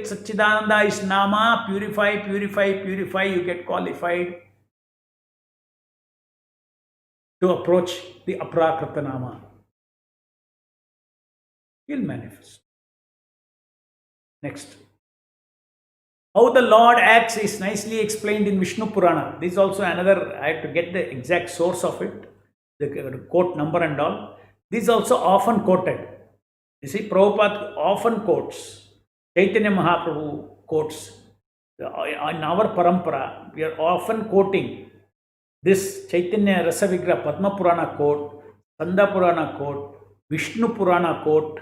Satchidananda is Nama, purify, you get qualified to approach the Aprakrita Nama. He'll manifest. Next. How the Lord acts is nicely explained in Vishnu Purana. This is also another, I have to get the exact source of it, the quote number and all. This is also often quoted. You see, Prabhupada often quotes, Chaitanya Mahaprabhu quotes. In our parampara, we are often quoting this Chaitanya Rasa Vigraha Padma Purana quote, Skanda Purana quote, Vishnu Purana quote,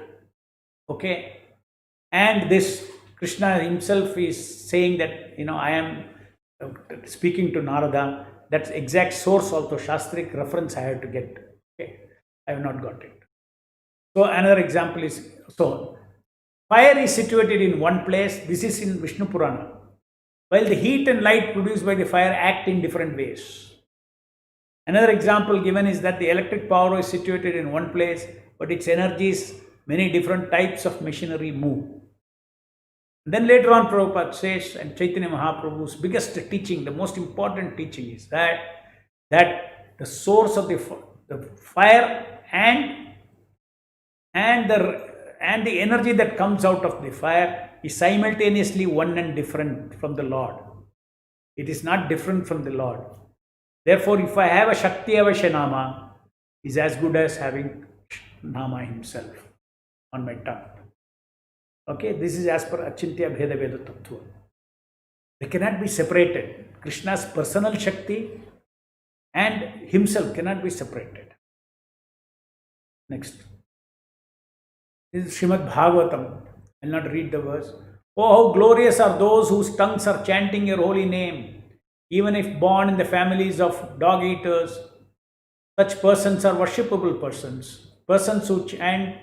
Okay, and this Krishna himself is saying that, I am speaking to Narada. That's exact source also, Shastric reference I have to get. Okay, I have not got it. So another example is, so fire is situated in one place. This is in Vishnu Purana. While the heat and light produced by the fire act in different ways. Another example given is that the electric power is situated in one place, but its energies, many different types of machinery move. Then later on, Prabhupada says, and Chaitanya Mahaprabhu's biggest teaching, the most important teaching is that the source of the fire and the energy that comes out of the fire is simultaneously one and different from the Lord. It is not different from the Lord. Therefore, if I have a Shakti Avashya Nama, is as good as having Nama himself on my tongue. Okay, this is as per Achintya Bheda Veda Tattva. They cannot be separated. Krishna's personal Shakti and himself cannot be separated. Next. This is Srimad Bhagavatam. I will not read the verse. Oh, how glorious are those whose tongues are chanting your holy name. Even if born in the families of dog eaters, such persons are worshipable persons. Persons who chant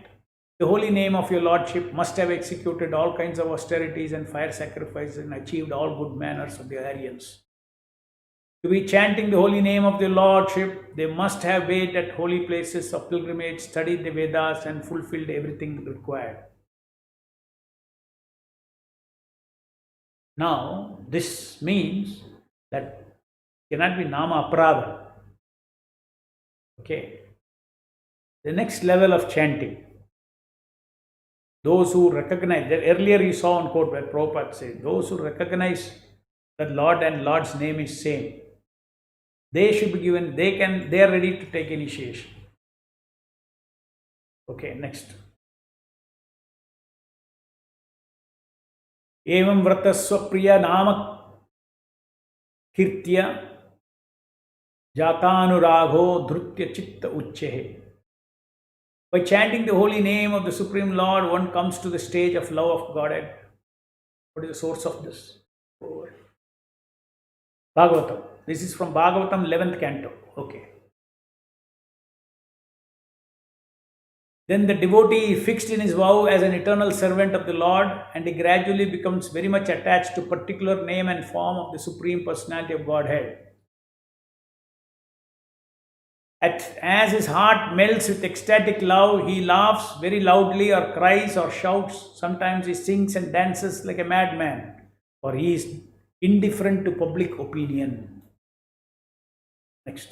the holy name of your Lordship must have executed all kinds of austerities and fire sacrifices and achieved all good manners of the Aryans. To be chanting the holy name of the Lordship, they must have bathed at holy places of pilgrimage, studied the Vedas, and fulfilled everything required. Now, this means that cannot be Nama Aparadha. Okay. The next level of chanting. Those who recognize, that earlier you saw on quote where Prabhupada said, those who recognize that Lord and Lord's name is same, they should be given, they are ready to take initiation. Okay, next. Evam vrata swapriya nama kirtya jatanuragho dhrutya chitta uchchehe. By chanting the holy name of the Supreme Lord, one comes to the stage of love of Godhead. What is the source of this? Bhagavatam. This is from Bhagavatam 11th canto. Okay. Then the devotee is fixed in his vow as an eternal servant of the Lord, and he gradually becomes very much attached to particular name and form of the Supreme Personality of Godhead. As his heart melts with ecstatic love, he laughs very loudly or cries or shouts. Sometimes he sings and dances like a madman, for he is indifferent to public opinion. Next.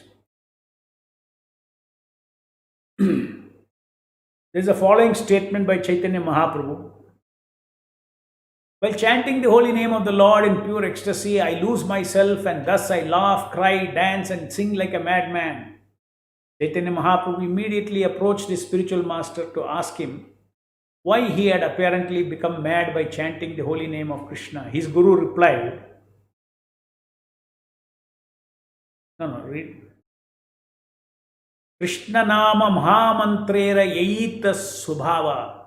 There is a following statement by Chaitanya Mahaprabhu. While chanting the holy name of the Lord in pure ecstasy, I lose myself, and thus I laugh, cry, dance, and sing like a madman. Chaitanya Mahaprabhu immediately approached his spiritual master to ask him why he had apparently become mad by chanting the holy name of Krishna. His guru replied, read. Krishna nama mahamantrera yayita subhava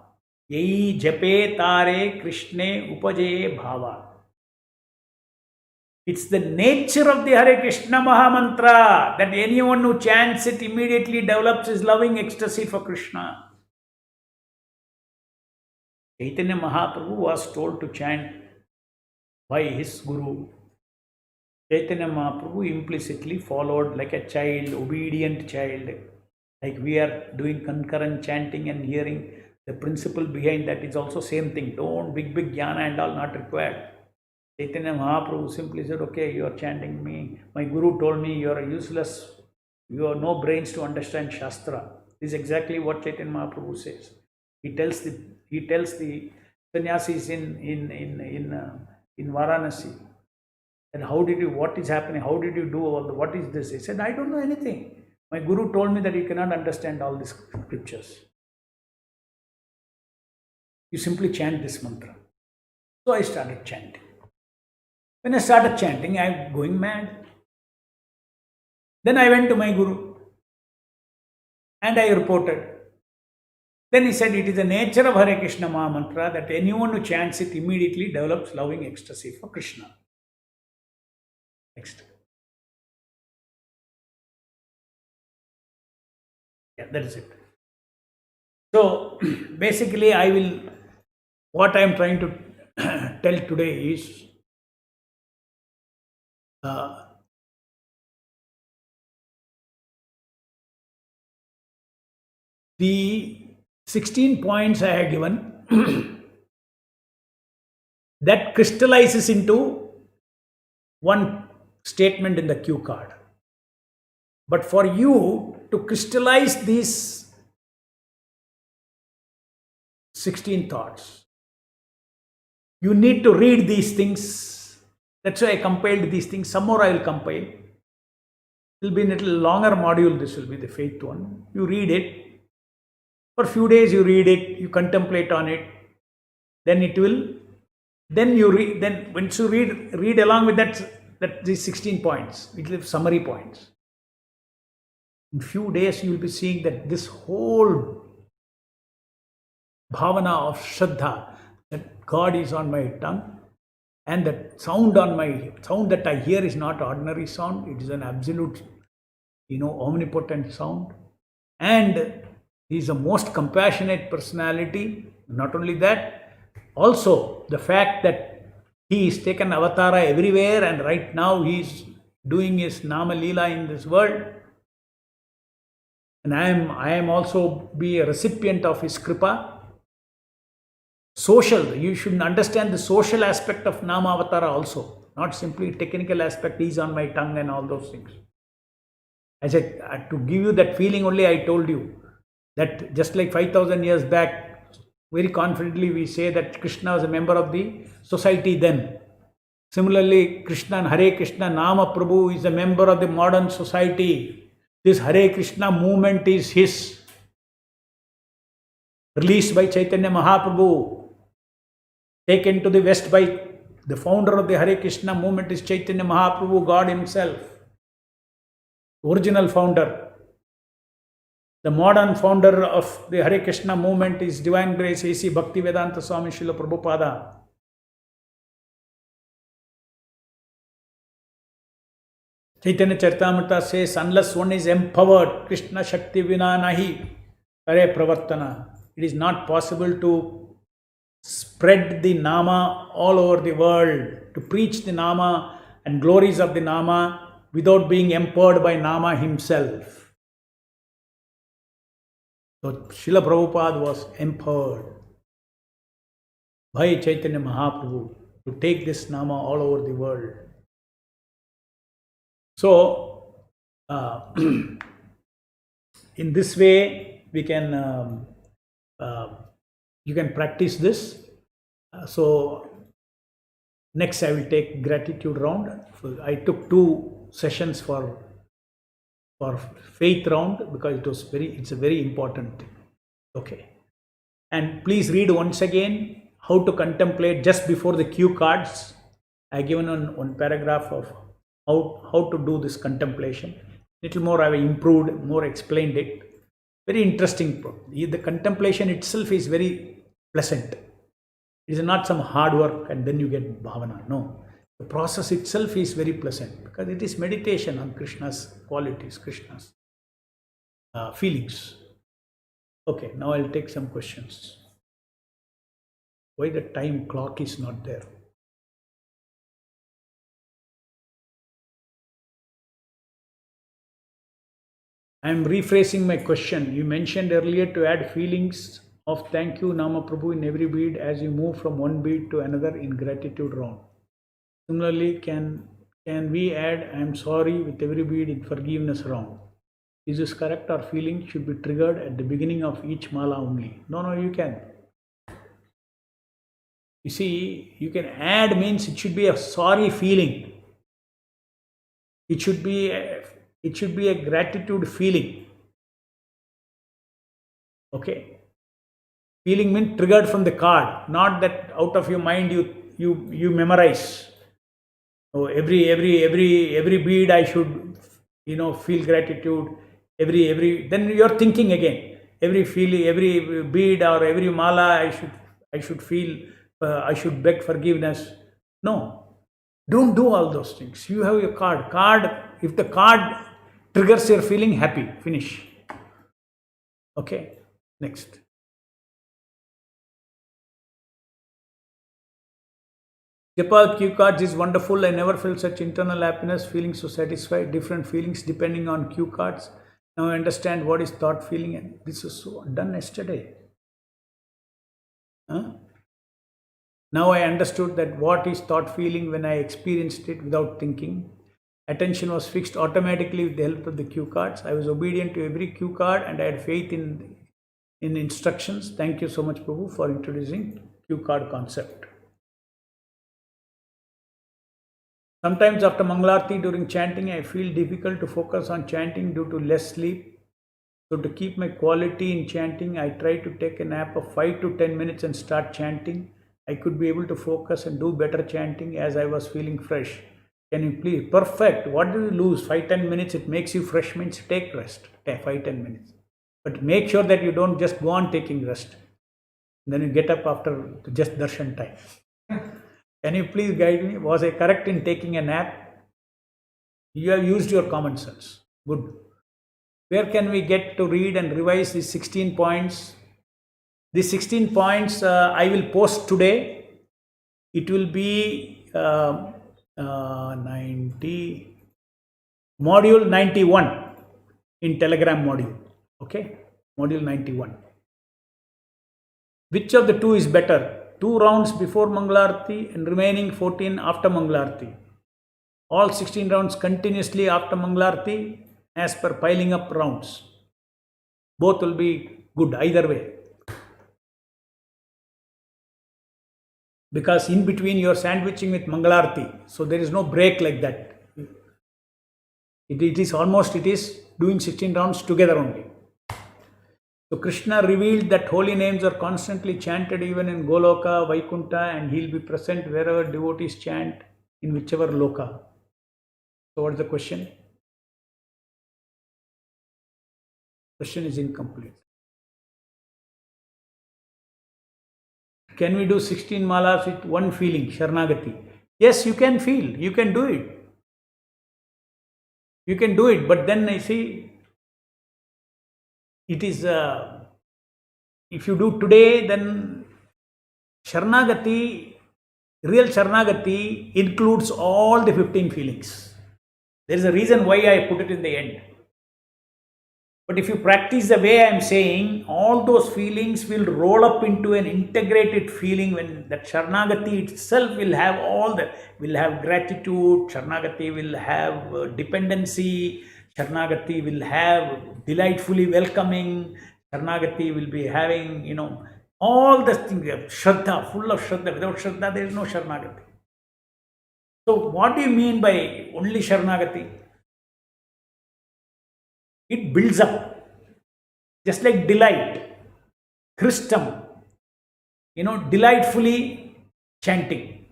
yayi jape tare Krishne upajaye bhava. It's the nature of the Hare Krishna Mahamantra that anyone who chants it immediately develops his loving ecstasy for Krishna. Chaitanya Mahaprabhu was told to chant by his guru. Chaitanya Mahaprabhu implicitly followed like a child, obedient child. Like we are doing concurrent chanting and hearing, the principle behind that is also same thing. Don't big jnana and all not required. Chaitanya Mahaprabhu simply said, okay, you are chanting me. My guru told me you are useless. You have no brains to understand Shastra. This is exactly what Chaitanya Mahaprabhu says. He tells the sannyasis in Varanasi, and what is happening? How did you do all what is this? He said, I don't know anything. My guru told me that you cannot understand all these scriptures. You simply chant this mantra. So I started chanting. When I started chanting, I'm going mad. Then I went to my guru and I reported. Then he said it is the nature of Hare Krishna Maha Mantra that anyone who chants it immediately develops loving ecstasy for Krishna. Next. Yeah, that is it. So basically, what I am trying to tell today is the 16 points I have given that crystallizes into one statement in the cue card. But for you to crystallize these 16 thoughts, you need to read these things. That's why I compiled these things. Some more I will compile. It will be a little longer module. This will be the faith one. You read it. For a few days you read it. You contemplate on it. Then it will. Then you read. Then once you read along with that these 16 points. It will have summary points. In few days you will be seeing that this whole bhavana of Shraddha, that God is on my tongue, and that sound that I hear is not ordinary sound. It is an absolute, omnipotent sound. And he is the most compassionate personality. Not only that, also the fact that he is taken avatara everywhere, and right now he is doing his Nama Leela in this world. And I am also be a recipient of his kripa. Social, you should understand the social aspect of Nama Avatara also, not simply technical aspect, is on my tongue and all those things. As to give you that feeling only, I told you that just like 5,000 years back, very confidently we say that Krishna was a member of the society then. Similarly, Krishna and Hare Krishna Nama Prabhu is a member of the modern society. This Hare Krishna movement is his, released by Chaitanya Mahaprabhu, taken to the West by the founder of the Hare Krishna movement is Chaitanya Mahaprabhu, God himself, original founder. The modern founder of the Hare Krishna movement is Divine Grace A.C. Bhaktivedanta Swami Srila Prabhupada. Chaitanya Charitamrita says, unless one is empowered, Krishna Shakti Vina Nahi Kare Pravartana. It is not possible to spread the Nama all over the world, to preach the Nama and glories of the Nama without being empowered by Nama himself. So Srila Prabhupada was empowered by Chaitanya Mahaprabhu to take this Nama all over the world. So, in this way, we can you can practice this. So, next I will take gratitude round. So I took 2 sessions for faith round because it's a very important thing. Okay, and please read once again how to contemplate just before the cue cards. I given one paragraph of how to do this contemplation. Little more I have improved, more explained it. Very interesting. The contemplation itself is very pleasant. It is not some hard work and then you get bhavana. No. The process itself is very pleasant because it is meditation on Krishna's qualities, Krishna's feelings. Okay, now I'll take some questions. Why the time clock is not there? I am rephrasing my question. You mentioned earlier to add feelings of thank you Nama Prabhu in every bead as you move from one bead to another in gratitude round. Similarly, can we add I am sorry with every bead in forgiveness round? Is this correct, or feeling should be triggered at the beginning of each mala only? No, you can. You see, you can add means it should be a sorry feeling. It should be a gratitude feeling. Okay. Feeling means triggered from the card, not that out of your mind you memorize. So every bead I should feel gratitude. Every then you're thinking again. every feeling, every bead or every mala, I should feel, I should beg forgiveness. No, don't do all those things. You have your card. If the card triggers your feeling, happy, finish. Okay, next. Japa cue cards is wonderful. I never felt such internal happiness, feeling so satisfied. Different feelings depending on cue cards. Now I understand what is thought feeling, and this was so done yesterday. Huh? Now I understood that what is thought feeling when I experienced it without thinking. Attention was fixed automatically with the help of the cue cards. I was obedient to every cue card and I had faith in instructions. Thank you so much, Prabhu, for introducing cue card concept. Sometimes after Mangalarti during chanting, I feel difficult to focus on chanting due to less sleep. So to keep my quality in chanting, I try to take a nap of 5 to 10 minutes and start chanting. I could be able to focus and do better chanting as I was feeling fresh. Can you please? Perfect. What do you lose? 5-10 minutes, it makes you fresh, means take rest. 5-10 minutes. But make sure that you don't just go on taking rest. Then you get up after just darshan time. Can you please guide me? Was I correct in taking a nap? You have used your common sense. Good. Where can we get to read and revise these 16 points? These 16 points I will post today. It will be 90, module 91 in Telegram module. Okay, module 91. Which of the two is better? 2 rounds before Mangalarti and remaining 14 after Mangalarti. All 16 rounds continuously after Mangalarti as per piling up rounds. Both will be good either way. Because in between you are sandwiching with Mangalarti. So there is no break like that. It is doing 16 rounds together only. So Krishna revealed that holy names are constantly chanted even in Goloka, Vaikunta, and he'll be present wherever devotees chant in whichever loka. So what's the question? Question is incomplete. Can we do 16 malas with one feeling, Sharanagati? Yes, you can feel, you can do it. You can do it, but then I see it is, if you do today, then Sharanagati, real Sharanagati includes all the 15 feelings. There is a reason why I put it in the end. But if you practice the way I am saying, all those feelings will roll up into an integrated feeling when that Sharanagati itself will have all that. Will have gratitude, Sharanagati will have dependency, Sharanagati will have delightfully welcoming, Sharanagati will be having, all the things, Shraddha, full of Shraddha. Without Shraddha, there is no Sharanagati. So what do you mean by only Sharanagati? It builds up, just like delight, Christam, delightfully chanting.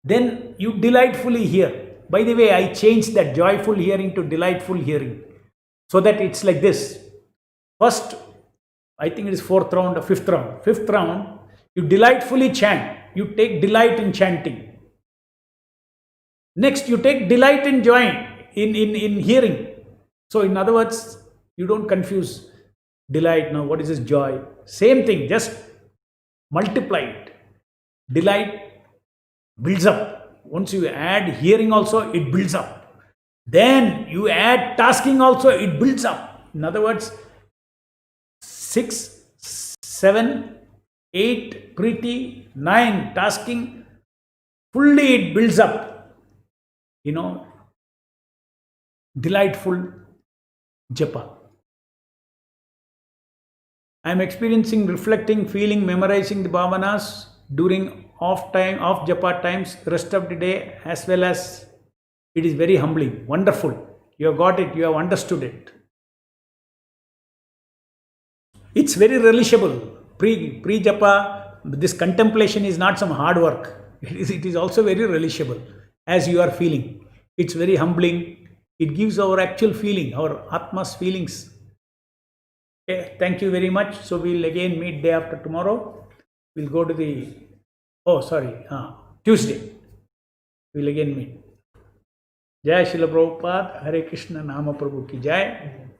Then you delightfully hear. By the way, I changed that joyful hearing to delightful hearing, so that it's like this. First, I think it is 4th round or 5th round. 5th round, you delightfully chant. You take delight in chanting. Next, you take delight in joy, in hearing. So in other words, you don't confuse delight. Now, what is this joy? Same thing, just multiply it. Delight builds up. Once you add hearing also, it builds up. Then you add tasking also, it builds up. In other words, 6, 7, 8 Preeti, 9 tasking, fully it builds up. Delightful Japa. I am experiencing, reflecting, feeling, memorizing the bhavanas during off Japa times, rest of the day, as well as it is very humbling. Wonderful. You have got it, you have understood it. It's very relishable. Pre-Japa, this contemplation is not some hard work. It is also very relishable as you are feeling. It's very humbling. It gives our actual feeling, our Atma's feelings. Okay, thank you very much. So we'll again meet day after tomorrow. We'll go to the, oh, sorry, Tuesday. We'll again meet. Jai Shila Prabhupada, Hare Krishna Nama Prabhu ki Jai.